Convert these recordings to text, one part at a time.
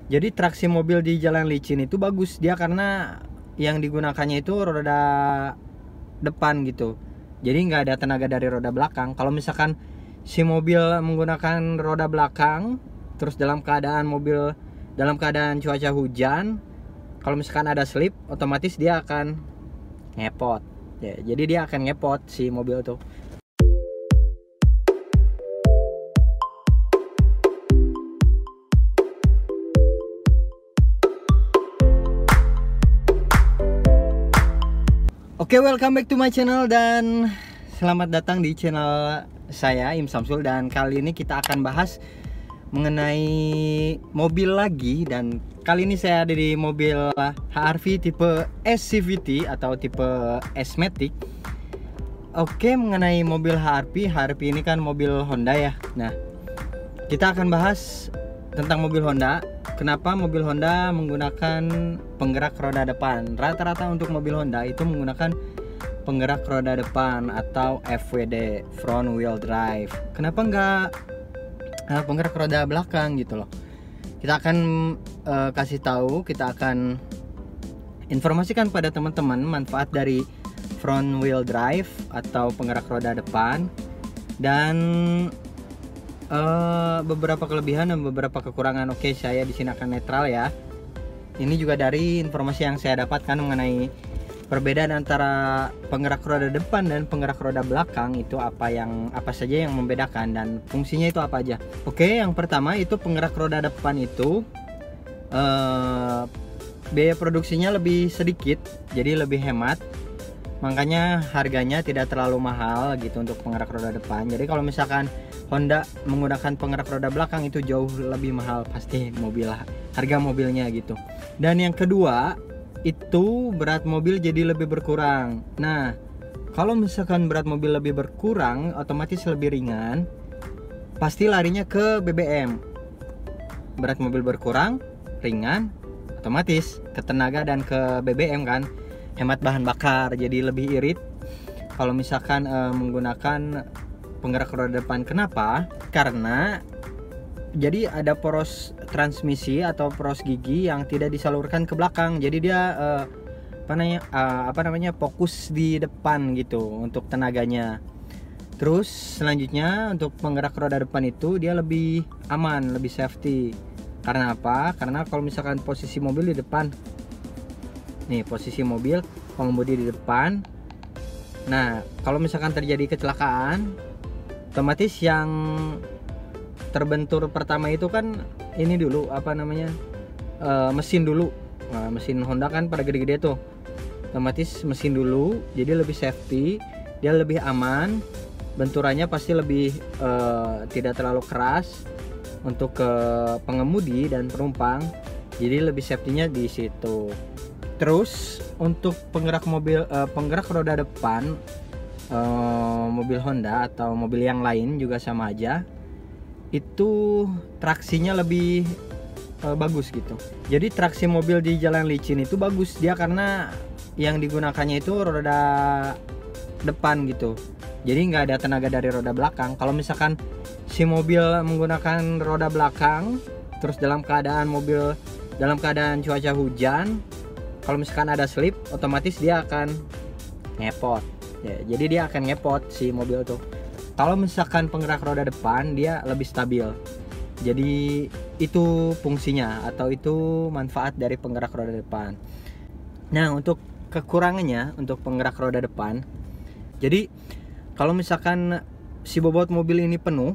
Jadi traksi mobil di jalan licin itu bagus dia karena yang digunakannya itu roda depan gitu. Jadi nggak ada tenaga dari roda belakang. Kalau misalkan si mobil menggunakan roda belakang, terus dalam keadaan cuaca hujan, kalau misalkan ada slip, otomatis dia akan ngepot. Ya, jadi dia akan ngepot si mobil tuh. Oke, welcome back to my channel dan selamat datang di channel saya Im Samsul. Dan kali ini kita akan bahas mengenai mobil lagi, dan kali ini saya ada di mobil HR-V tipe S-CVT atau tipe S-Matic. Oke, mengenai mobil HR-V ini kan mobil Honda ya. Nah, kita akan bahas tentang mobil Honda. Kenapa mobil Honda menggunakan penggerak roda depan? Rata-rata untuk mobil Honda itu menggunakan penggerak roda depan atau FWD, front wheel drive. Kenapa enggak penggerak roda belakang gitu loh? Kita akan kasih tahu, kita akan informasikan pada teman-teman manfaat dari front wheel drive atau penggerak roda depan, dan beberapa kelebihan dan beberapa kekurangan. Oke, saya di sini akan netral ya. Ini juga dari informasi yang saya dapatkan mengenai perbedaan antara penggerak roda depan dan penggerak roda belakang, itu apa saja yang membedakan dan fungsinya itu apa aja. Oke, yang pertama itu penggerak roda depan itu biaya produksinya lebih sedikit, jadi lebih hemat. Makanya harganya tidak terlalu mahal gitu untuk penggerak roda depan. Jadi kalau misalkan Honda menggunakan penggerak roda belakang itu jauh lebih mahal pasti harga mobilnya gitu. Dan yang kedua itu berat mobil jadi lebih berkurang. Nah, kalau misalkan berat mobil lebih berkurang, otomatis lebih ringan, pasti larinya ke BBM. Berat mobil berkurang, ringan, otomatis ke tenaga dan ke BBM kan. Hemat bahan bakar, jadi lebih irit kalau misalkan menggunakan penggerak roda depan. Kenapa? Karena jadi ada poros transmisi atau poros gigi yang tidak disalurkan ke belakang. Jadi dia fokus di depan gitu untuk tenaganya. Terus selanjutnya untuk penggerak roda depan itu dia lebih aman, lebih safety. Karena apa? Karena kalau misalkan posisi mobil di depan, nih posisi mobil pengemudi di depan. Nah, kalau misalkan terjadi kecelakaan, otomatis yang terbentur pertama itu kan ini dulu mesin dulu. Nah, mesin Honda kan pada gede-gede tuh, otomatis mesin dulu, jadi lebih safety, dia lebih aman, benturannya pasti lebih tidak terlalu keras untuk ke pengemudi dan penumpang, jadi lebih safety-nya di situ. Terus untuk penggerak roda depan mobil Honda atau mobil yang lain juga sama aja, itu traksinya lebih bagus gitu. Jadi traksi mobil di jalan licin itu bagus dia karena yang digunakannya itu roda depan gitu. Jadi nggak ada tenaga dari roda belakang. Kalau misalkan si mobil menggunakan roda belakang, terus dalam keadaan cuaca hujan, kalau misalkan ada slip, otomatis dia akan ngepot. Ya, jadi dia akan ngepot si mobil tuh. Kalau misalkan penggerak roda depan, dia lebih stabil. Jadi itu fungsinya atau itu manfaat dari penggerak roda depan. Nah, untuk kekurangannya untuk penggerak roda depan, jadi kalau misalkan si bobot mobil ini penuh,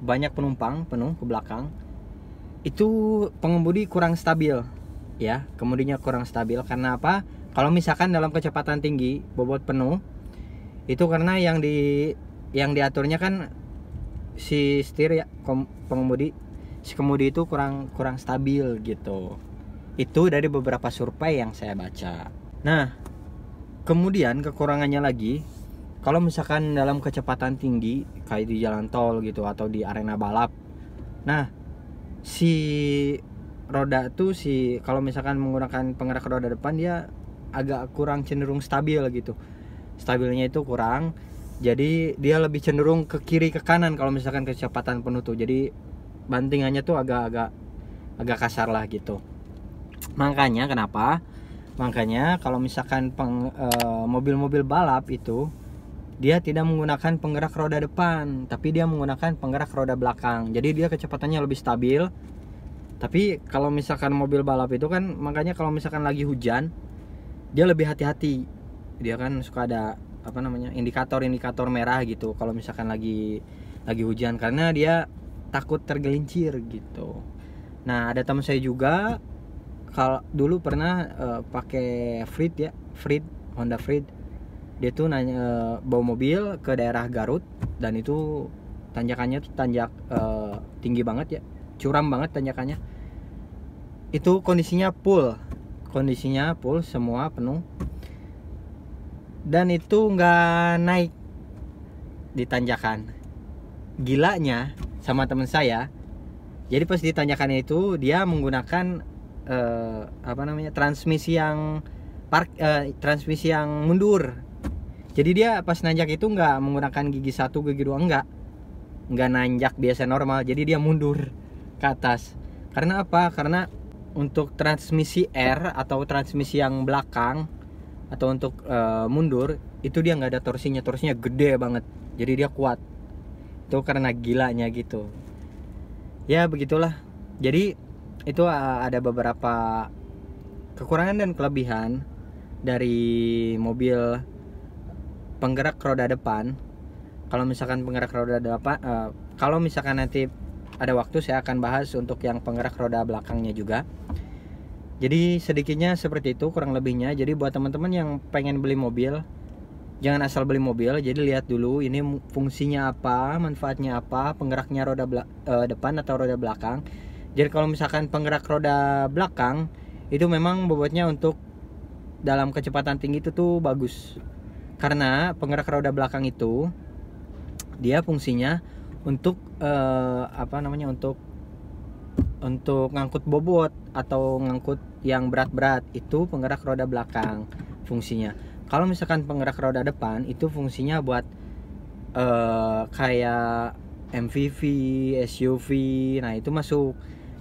banyak penumpang penuh ke belakang, itu pengemudi kurang stabil. Ya, kemudinya kurang stabil. Karena apa? Kalau misalkan dalam kecepatan tinggi bobot penuh, itu karena yang diaturnya kan si setir ya, si kemudi itu kurang stabil gitu. Itu dari beberapa survei yang saya baca. Nah, kemudian kekurangannya lagi, kalau misalkan dalam kecepatan tinggi kayak di jalan tol gitu atau di arena balap, nah si roda tuh kalau misalkan menggunakan penggerak roda depan, dia agak kurang cenderung stabil gitu. Stabilnya itu kurang, jadi dia lebih cenderung ke kiri ke kanan kalau misalkan kecepatan penuh tuh. Jadi bantingannya tuh agak agak kasar lah gitu. Makanya kenapa? Makanya kalau misalkan mobil-mobil balap itu dia tidak menggunakan penggerak roda depan, tapi dia menggunakan penggerak roda belakang. Jadi dia kecepatannya lebih stabil. Tapi kalau misalkan mobil balap itu kan, makanya kalau misalkan lagi hujan, dia lebih hati-hati. Dia kan suka ada apa namanya, indikator merah gitu kalau misalkan lagi hujan, karena dia takut tergelincir gitu. Nah, ada teman saya juga kalau dulu pernah pakai Honda Freed. Dia tuh bawa mobil ke daerah Garut, dan itu tanjakannya tuh tanjak tinggi banget ya, curam banget tanjakannya. Itu kondisinya full semua penuh, dan itu nggak naik di tanjakan. Gilanya sama teman saya, jadi pas di tanjakan itu dia menggunakan transmisi yang mundur. Jadi dia pas nanjak itu nggak menggunakan gigi 1, gigi 2, nggak nanjak biasa normal, jadi dia mundur ke atas. Karena apa? Karena untuk transmisi R atau transmisi yang belakang atau untuk mundur itu dia nggak ada torsinya gede banget, jadi dia kuat. Itu karena gilanya gitu. Ya begitulah. Jadi itu ada beberapa kekurangan dan kelebihan dari mobil penggerak roda depan. Kalau misalkan penggerak roda depan, kalau misalkan nanti ada waktu saya akan bahas untuk yang penggerak roda belakangnya juga. Jadi sedikitnya seperti itu kurang lebihnya. Jadi buat teman-teman yang pengen beli mobil, jangan asal beli mobil. Jadi lihat dulu ini fungsinya apa, manfaatnya apa, penggeraknya roda depan atau roda belakang. Jadi kalau misalkan penggerak roda belakang itu memang bobotnya untuk dalam kecepatan tinggi itu tuh bagus. Karena penggerak roda belakang itu dia fungsinya untuk untuk ngangkut bobot atau ngangkut yang berat-berat, itu penggerak roda belakang fungsinya. Kalau misalkan penggerak roda depan itu fungsinya buat kayak MPV, SUV, nah itu masuk.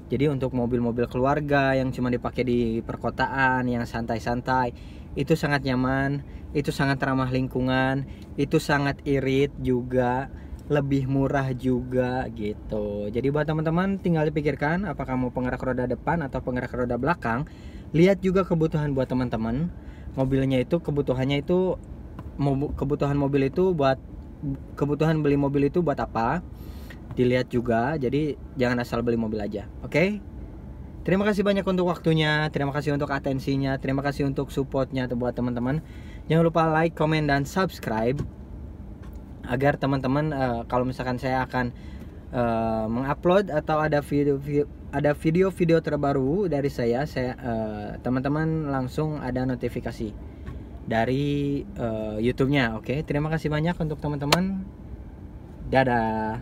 Jadi untuk mobil-mobil keluarga yang cuma dipakai di perkotaan, yang santai-santai, itu sangat nyaman, itu sangat ramah lingkungan, itu sangat irit juga, lebih murah juga gitu. Jadi buat teman-teman tinggal dipikirkan apakah mau penggerak roda depan atau penggerak roda belakang. Lihat juga kebutuhan buat teman-teman. Mobilnya itu kebutuhannya itu, kebutuhan mobil itu buat, kebutuhan beli mobil itu buat apa, dilihat juga. Jadi jangan asal beli mobil aja. Oke? Terima kasih banyak untuk waktunya, terima kasih untuk atensinya, terima kasih untuk supportnya buat teman-teman. Jangan lupa like, comment, dan subscribe agar teman-teman kalau misalkan saya akan mengupload atau ada video-video terbaru dari saya teman-teman langsung ada notifikasi dari YouTube-nya. Oke, terima kasih banyak untuk teman-teman. Dadah.